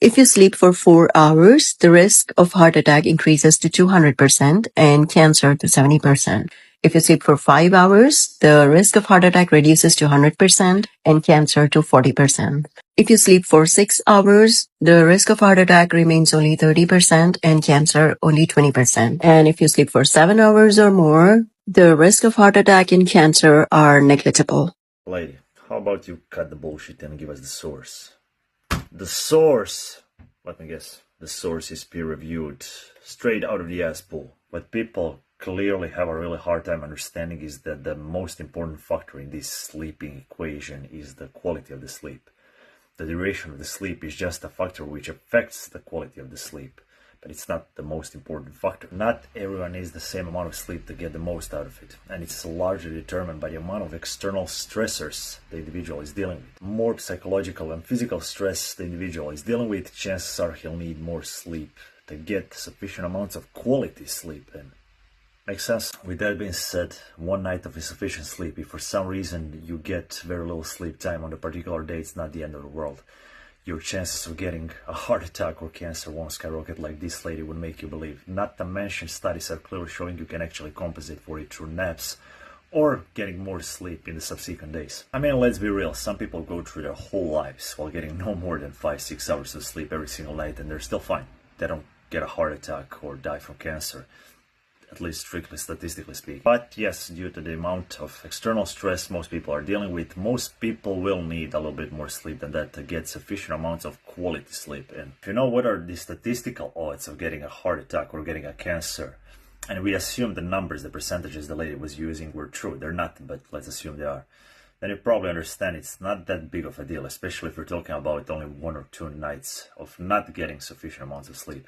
If you sleep for 4 hours, the risk of heart attack increases to 200% and cancer to 70%. If you sleep for 5 hours, the risk of heart attack reduces to 100% and cancer to 40%. If you sleep for 6 hours, the risk of heart attack remains only 30% and cancer only 20%. And if you sleep for 7 hours or more, the risk of heart attack and cancer are negligible. Lady, how about you cut the bullshit and give us the source? The source! Let me guess. The source is peer-reviewed, straight out of the ass pool. What people clearly have a really hard time understanding is that the most important factor in this sleeping equation is the quality of the sleep. The duration of the sleep is just a factor which affects the quality of the sleep, but it's not the most important factor. Not everyone needs the same amount of sleep to get the most out of it, and it's largely determined by the amount of external stressors the individual is dealing with. More psychological and physical stress the individual is dealing with, chances are he'll need more sleep to get sufficient amounts of quality sleep in. Makes sense? With that being said, one night of insufficient sleep, if for some reason you get very little sleep time on a particular day, it's not the end of the world. Your chances of getting a heart attack or cancer won't skyrocket like this lady would make you believe. Not to mention, studies are clearly showing you can actually compensate for it through naps or getting more sleep in the subsequent days. I mean, let's be real, some people go through their whole lives while getting no more than 5-6 hours of sleep every single night and they're still fine. They don't get a heart attack or die from cancer, at least strictly statistically speaking. But yes, due to the amount of external stress most people are dealing with, most people will need a little bit more sleep than that to get sufficient amounts of quality sleep in. If you know what are the statistical odds of getting a heart attack or getting a cancer, and we assume the numbers, the percentages the lady was using were true, they're not, but let's assume they are, then you probably understand it's not that big of a deal, especially if you're talking about only 1 or 2 nights of not getting sufficient amounts of sleep.